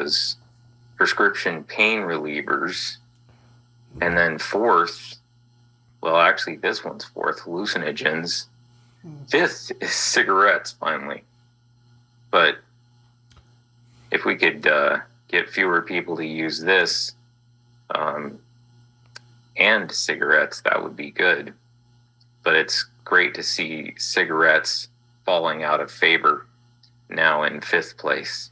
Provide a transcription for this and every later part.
was prescription pain relievers. And then fourth, well, actually, this one's fourth, hallucinogens. Fifth is cigarettes, finally. But if we could get fewer people to use this and cigarettes, that would be good. But it's great to see cigarettes falling out of favor now in fifth place.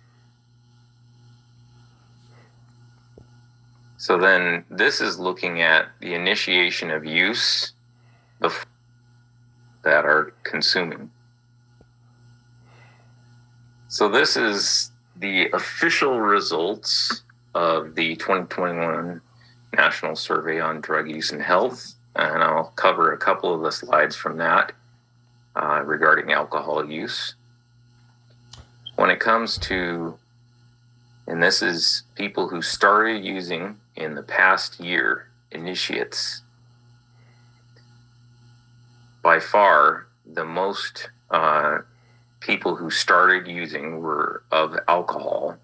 So then this is looking at the initiation of use of that are consuming. So this is the official results of the 2021 National Survey on Drug Use and Health, and I'll cover a couple of the slides from that regarding alcohol use. When it comes to, and this is people who started using in the past year, initiates, by far the most people who started using were of alcohol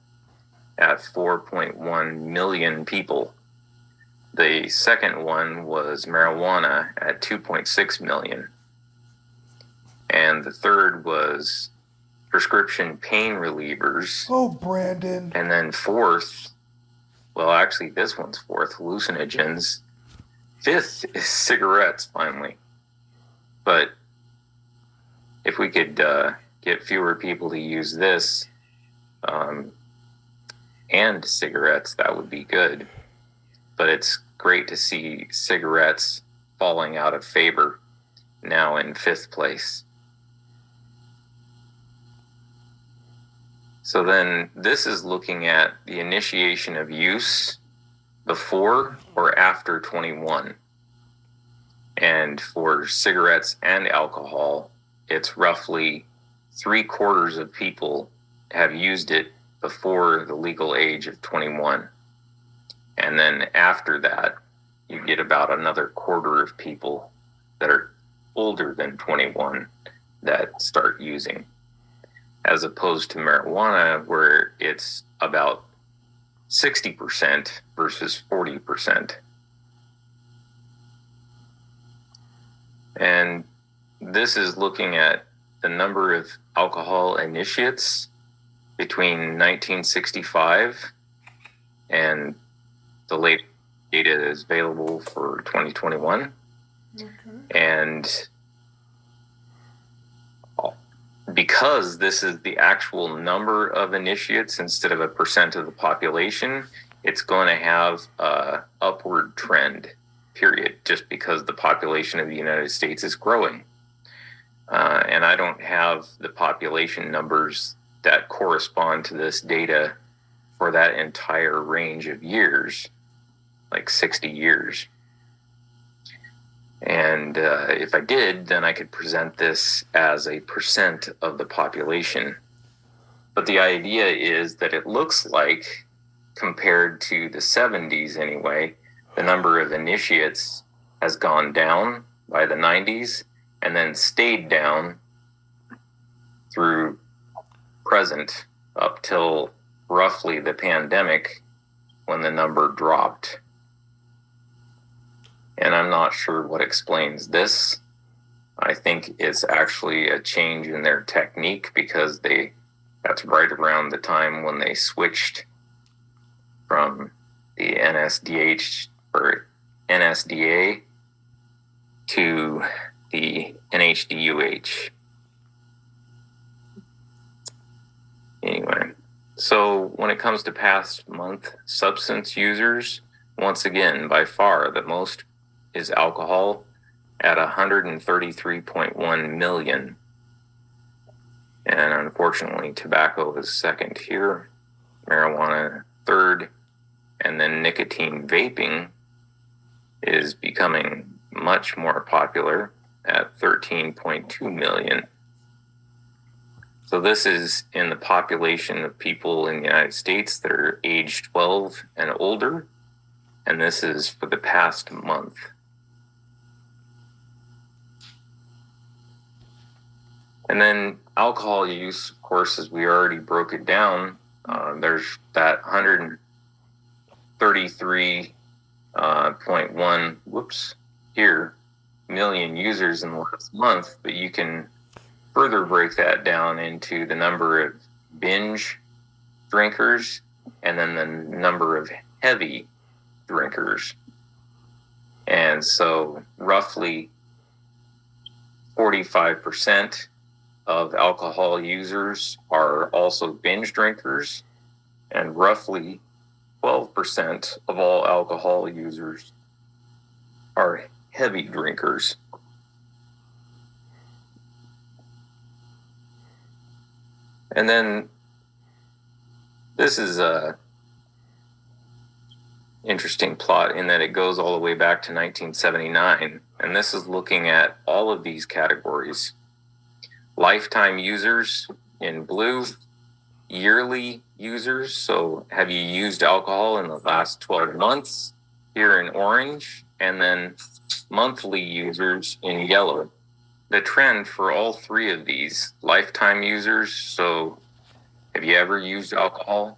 at 4.1 million people. The second one was marijuana at 2.6 million. And the third was prescription pain relievers. Oh, Brandon. And then fourth, well, actually, this one's fourth, hallucinogens. Fifth is cigarettes, finally. But if we could get fewer people to use this and cigarettes, that would be good. But it's great to see cigarettes falling out of favor now in fifth place. So then this is looking at the initiation of use before or after 21. And for cigarettes and alcohol, it's roughly 3/4 of people have used it before the legal age of 21. And then after that, you get about another 1/4 of people that are older than 21 that start using, as opposed to marijuana, where it's about 60% versus 40%. And this is looking at the number of alcohol initiates between 1965 and the late data that is available for 2021. Okay. And because this is the actual number of initiates instead of a percent of the population, it's going to have an upward trend, period, just because the population of the United States is growing. And I don't have the population numbers that correspond to this data for that entire range of years, like 60 years. And if I did, then I could present this as a percent of the population. But the idea is that it looks like, compared to the 70s anyway, the number of initiates has gone down by the 90s and then stayed down through present up till roughly the pandemic, when the number dropped. And I'm not sure what explains this. I think it's actually a change in their technique, because that's right around the time when they switched from the NSDA to the NHDUH. Anyway, so when it comes to past month substance users, once again, by far the most is alcohol at 133.1 million. And unfortunately, tobacco is second here, marijuana third, and then nicotine vaping is becoming much more popular at 13.2 million. So this is in the population of people in the United States that are age 12 and older, and this is for the past month. And then alcohol use, of course, as we already broke it down, There's that 133.1 million users in the last month, but you can further break that down into the number of binge drinkers and then the number of heavy drinkers. And so roughly 45% of alcohol users are also binge drinkers, and roughly 12% of all alcohol users are heavy drinkers. And then this is a interesting plot in that it goes all the way back to 1979, and this is looking at all of these categories. Lifetime users in blue, yearly users, so have you used alcohol in the last 12 months, here in orange, and then monthly users in yellow. The trend for all three of these, lifetime users, so have you ever used alcohol?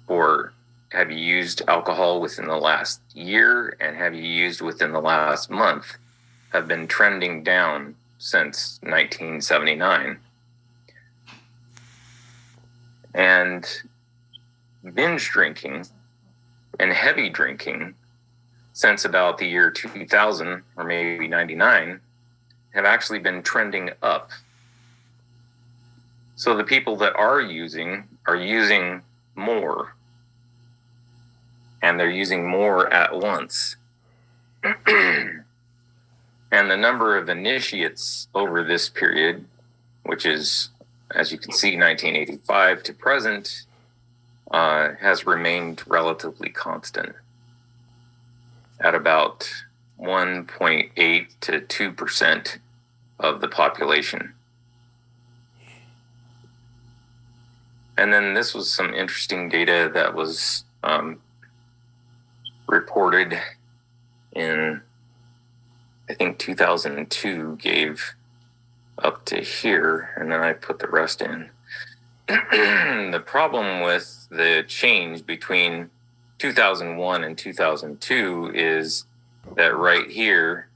Or have you used alcohol within the last year, and have you used within the last month, have been trending down since 1979. And binge drinking and heavy drinking since about the year 2000 or maybe 99 have actually been trending up. So the people that are using more, and they're using more at once. And the number of initiates over this period, which is, as you can see, 1985 to present, has remained relatively constant at about 1.8 to 2% of the population. And then this was some interesting data that was reported in, I think 2002 gave up to here, and then I put the rest in. The problem with the change between 2001 and 2002 is that right here,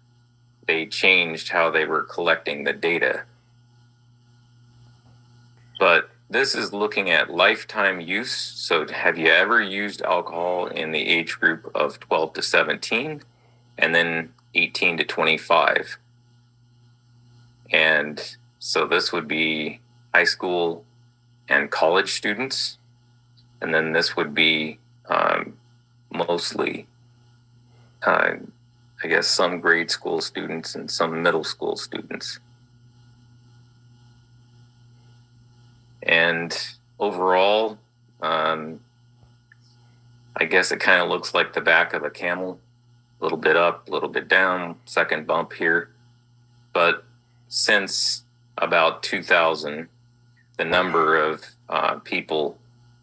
they changed how they were collecting the data. But this is looking at lifetime use. So have you ever used alcohol in the age group of 12 to 17 and then 18 to 25? And so this would be high school and college students. And then this would be mostly, I guess, some grade school students and some middle school students. And overall, I guess it kind of looks like the back of a camel, a little bit up, a little bit down, second bump here. But since about 2000, the number of people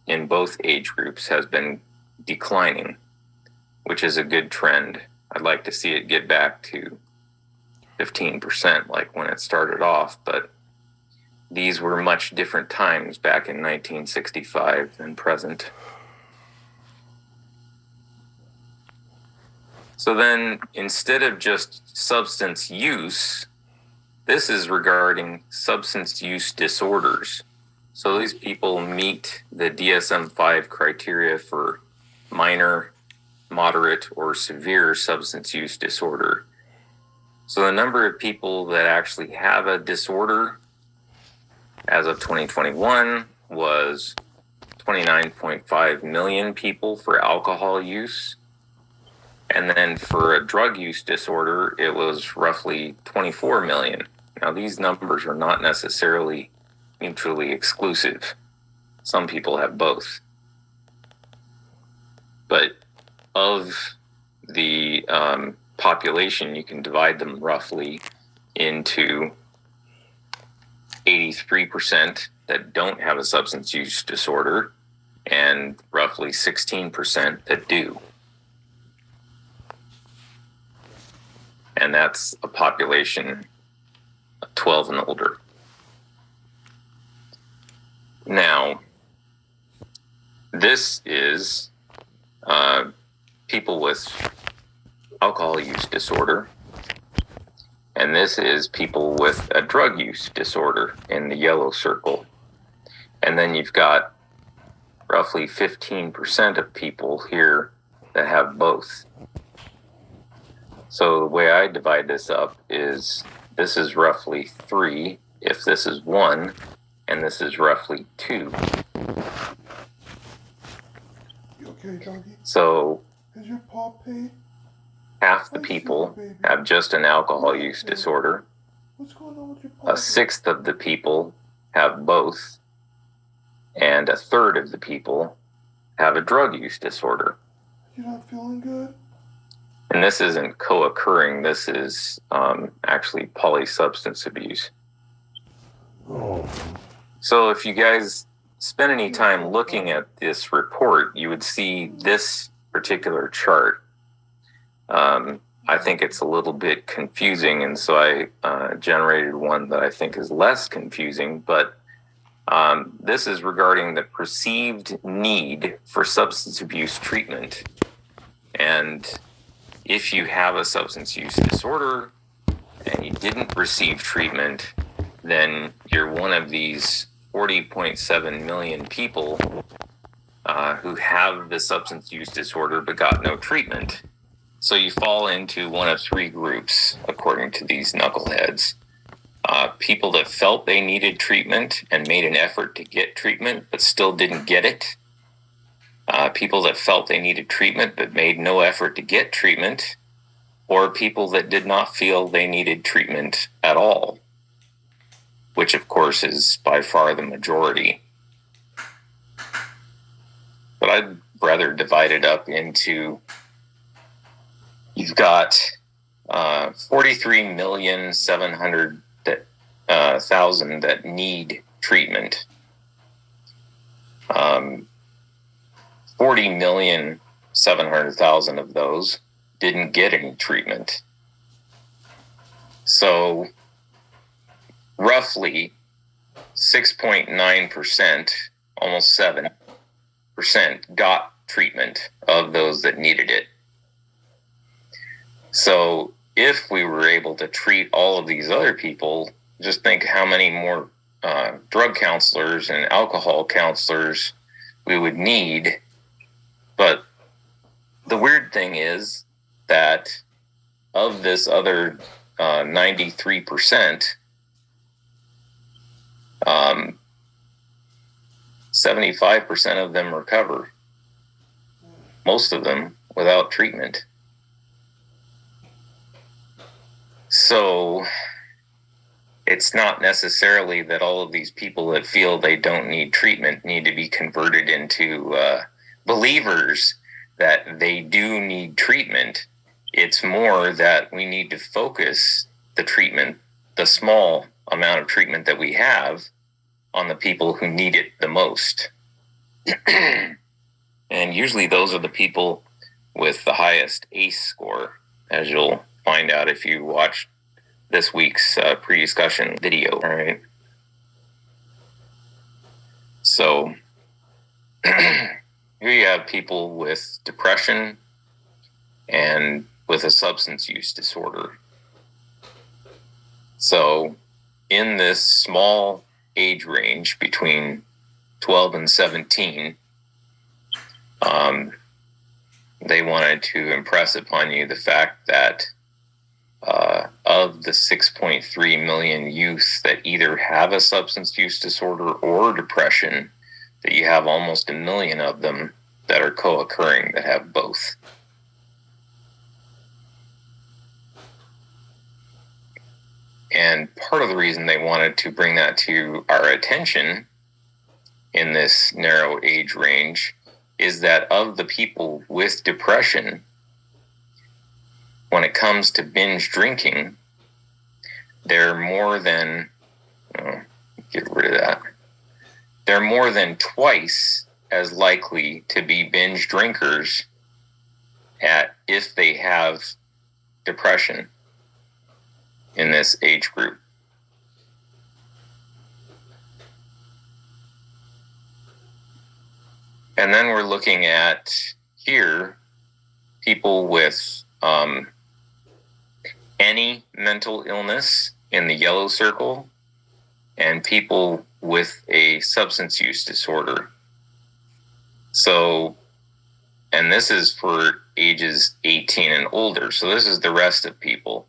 in both age groups has been declining, which is a good trend. I'd like to see it get back to 15% like when it started off, but these were much different times back in 1965 than present. So then, instead of just substance use, this is regarding substance use disorders. So these people meet the DSM-5 criteria for minor, moderate, or severe substance use disorder. So the number of people that actually have a disorder as of 2021 was 29.5 million people for alcohol use. And then for a drug use disorder, it was roughly 24 million. Now, these numbers are not necessarily mutually exclusive. Some people have both. But of the population, you can divide them roughly into 83% that don't have a substance use disorder and roughly 16% that do. And that's a population of 12 and older. Now, this is people with alcohol use disorder, and this is people with a drug use disorder in the yellow circle. And then you've got roughly 15% of people here that have both. So the way I divide this up is this is roughly 3 if this is 1, and this is roughly 2. You okay, doggy? So Is your paw pain? half the people have just an alcohol use disorder. What's going on with your paw? A sixth of the people have both, and a third of the people have a drug use disorder. You're not feeling good? And this isn't co-occurring, this is actually polysubstance abuse. Oh. So if you guys spend any time looking at this report, you would see this particular chart. I think it's a little bit confusing, and so I generated one that I think is less confusing, but this is regarding the perceived need for substance abuse treatment. And if you have a substance use disorder and you didn't receive treatment, then you're one of these 40.7 million people who have the substance use disorder but got no treatment. So you fall into one of 3 groups, according to these knuckleheads. People that felt they needed treatment and made an effort to get treatment but still didn't get it. People that felt they needed treatment but made no effort to get treatment. Or people that did not feel they needed treatment at all, which of course is by far the majority. But I'd rather divide it up into, you've got 43,700,000 that need treatment. 40,700,000 of those didn't get any treatment. So roughly 6.9%, almost 7%, got treatment of those that needed it. So if we were able to treat all of these other people, just think how many more drug counselors and alcohol counselors we would need. But the weird thing is that of this other 93%, 75% of them recover, most of them without treatment. So it's not necessarily that all of these people that feel they don't need treatment need to be converted into believers that they do need treatment. It's more that we need to focus the treatment, the small amount of treatment that we have, on the people who need it the most. And usually those are the people with the highest ACE score, as you'll find out if you watch this week's pre-discussion video. All right. So here you have people with depression and with a substance use disorder. So in this small age range between 12 and 17, they wanted to impress upon you the fact that of the 6.3 million youth that either have a substance use disorder or depression, that you have almost 1 million of them that are co-occurring, that have both. And part of the reason they wanted to bring that to our attention in this narrow age range is that of the people with depression, when it comes to binge drinking, they're more than, get rid of that. They're more than twice as likely to be binge drinkers if they have depression in this age group. And then we're looking at here people with any mental illness in the yellow circle and people with a substance use disorder. So, and this is for ages 18 and older. So this is the rest of people.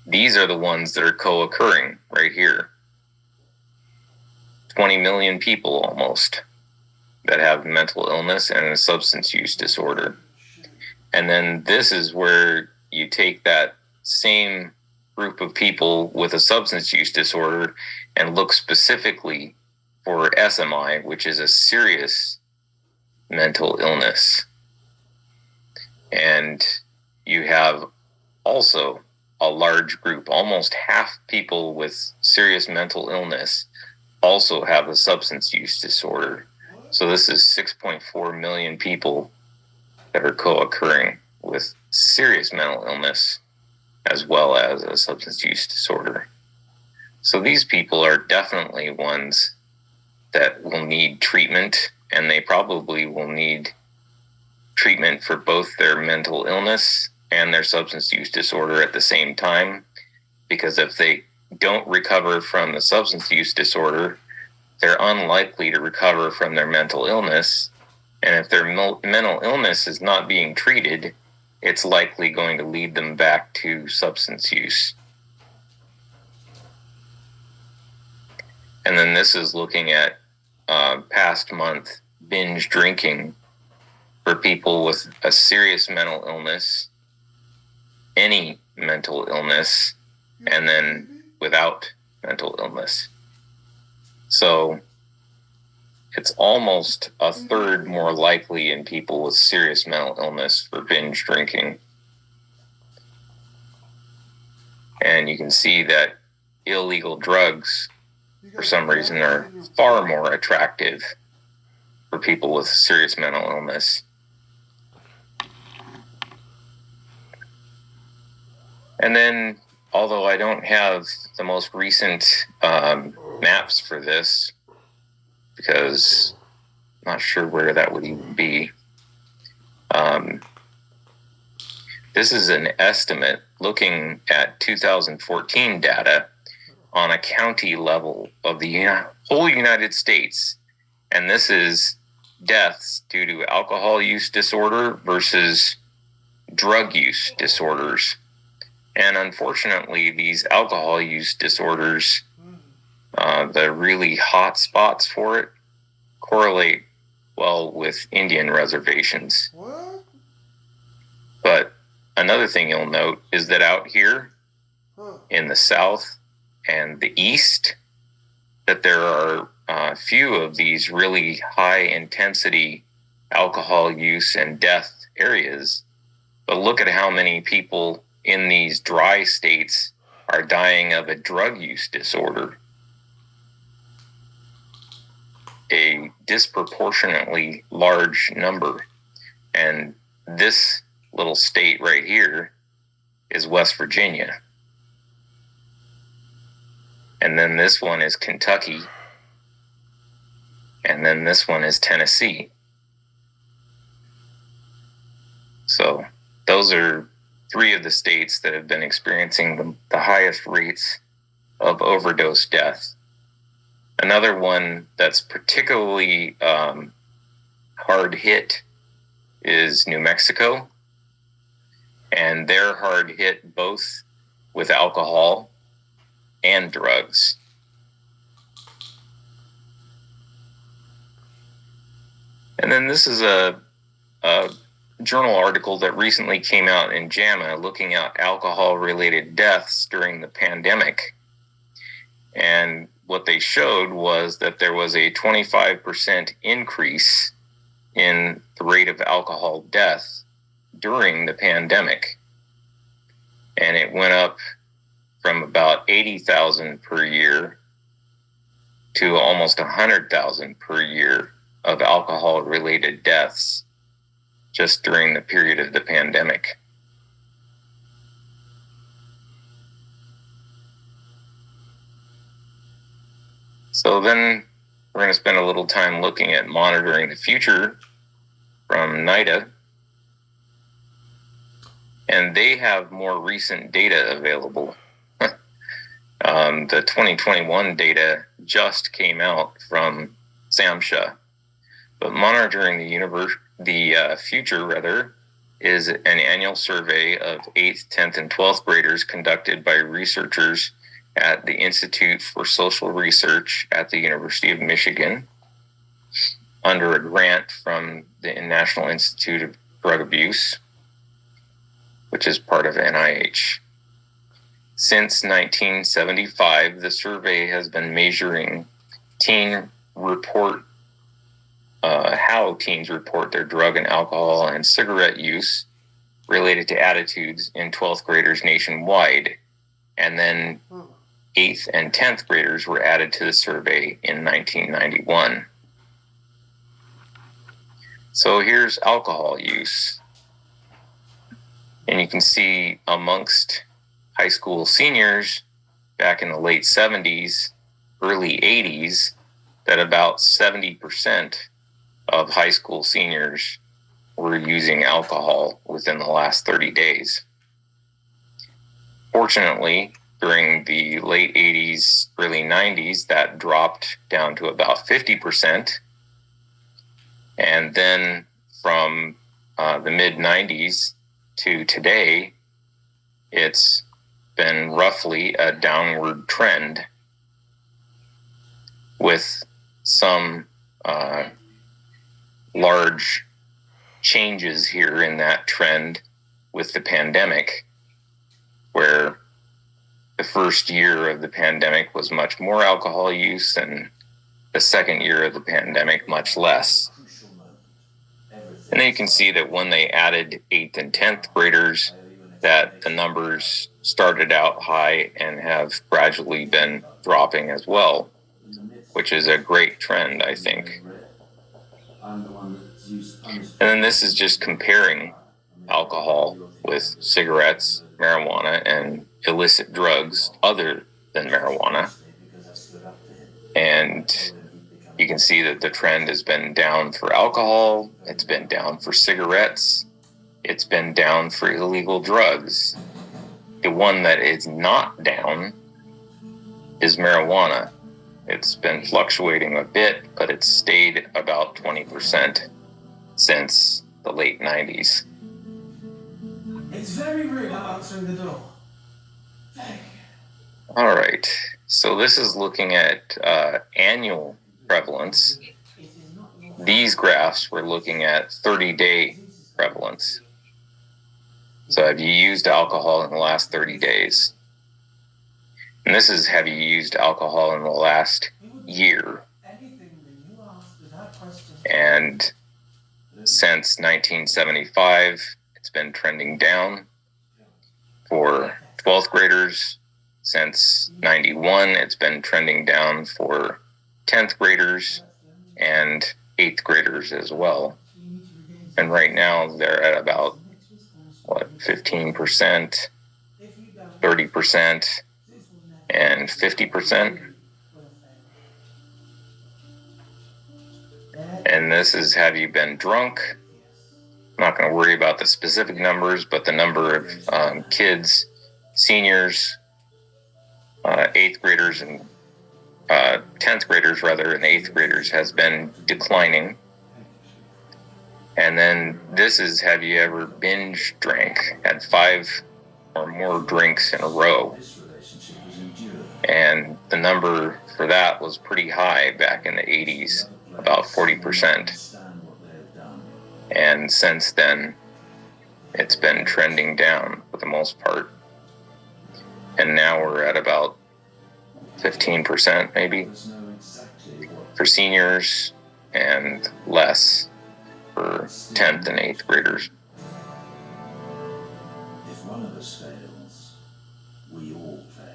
These are the ones that are co-occurring right here. 20 million people almost that have mental illness and a substance use disorder. And then this is where you take that same group of people with a substance use disorder and look specifically for SMI, which is a serious mental illness. And you have also a large group, almost half people with serious mental illness also have a substance use disorder. So this is 6.4 million people that are co-occurring with serious mental illness as well as a substance use disorder. So these people are definitely ones that will need treatment, and they probably will need treatment for both their mental illness and their substance use disorder at the same time, because if they don't recover from the substance use disorder, they're unlikely to recover from their mental illness. And if their mental illness is not being treated, it's likely going to lead them back to substance use. And then this is looking at past month binge drinking for people with a serious mental illness, any mental illness, and then without mental illness. So it's almost a third more likely in people with serious mental illness for binge drinking. And you can see that illegal drugs, for some reason, are far more attractive for people with serious mental illness. And then, although I don't have the most recent maps for this, because I'm not sure where that would even be, this is an estimate looking at 2014 data on a county level of the whole United States. And this is deaths due to alcohol use disorder versus drug use disorders. And unfortunately, these alcohol use disorders, the really hot spots for it, correlate well with Indian reservations. What? But another thing you'll note is that out here in the South and the East, that there are a few of these really high intensity alcohol use and death areas. But look at how many people in these dry states are dying of a drug use disorder. A disproportionately large number. And this little state right here is West Virginia. And then this one is Kentucky. And then this one is Tennessee. So those are three of the states that have been experiencing the highest rates of overdose death. Another one that's particularly hard hit is New Mexico. And they're hard hit both with alcohol and drugs. And then this is a journal article that recently came out in JAMA looking at alcohol-related deaths during the pandemic. And what they showed was that there was a 25% increase in the rate of alcohol death during the pandemic. And it went up from about 80,000 per year to almost 100,000 per year of alcohol-related deaths just during the period of the pandemic. So then we're going to spend a little time looking at monitoring the future from NIDA. And they have more recent data available. The 2021 data just came out from SAMHSA. But monitoring the future is an annual survey of 8th, 10th, and 12th graders conducted by researchers at the Institute for Social Research at the University of Michigan under a grant from the National Institute of Drug Abuse, which is part of NIH. Since 1975, the survey has been measuring how teens report their drug and alcohol and cigarette use related to attitudes in 12th graders nationwide. And then 8th and 10th graders were added to the survey in 1991. So here's alcohol use. And you can see amongst high school seniors back in the late 70s, early 80s, that about 70% of high school seniors were using alcohol within the last 30 days. Fortunately, during the late 80s, early 90s, that dropped down to about 50%. And then from the mid 90s to today, it's been roughly a downward trend with some large changes here in that trend with the pandemic, where the first year of the pandemic was much more alcohol use and the second year of the pandemic much less. And then you can see that when they added 8th and 10th graders, that the numbers started out high and have gradually been dropping as well, which is a great trend, I think. And then this is just comparing alcohol with cigarettes, marijuana, and illicit drugs other than marijuana. And you can see that the trend has been down for alcohol, it's been down for cigarettes, it's been down for illegal drugs. The one that is not down is marijuana. It's been fluctuating a bit, but it's stayed about 20% since the late 90s. It's very rude. I'm answering the door. All right, so this is looking at annual prevalence. These graphs we're looking at 30-day prevalence. So have you used alcohol in the last 30 days? And this is have you used alcohol in the last year? And since 1975, it's been trending down for 12th graders. Since 91, it's been trending down for 10th graders and 8th graders as well. And right now they're at about 15%, 30%, and 50%. And this is have you been drunk? I'm not going to worry about the specific numbers, but the number of kids, seniors, 8th graders and 10th graders rather, and 8th graders has been declining. And then this is have you ever binge drank, had 5 or more drinks in a row? And the number for that was pretty high back in the 80s, about 40%. And since then, it's been trending down for the most part. And now we're at about 15% maybe for seniors and less for 10th and 8th graders. If one of us fails, we all fail.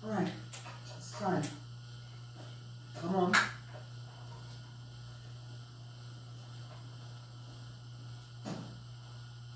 Right, it's time. Come on.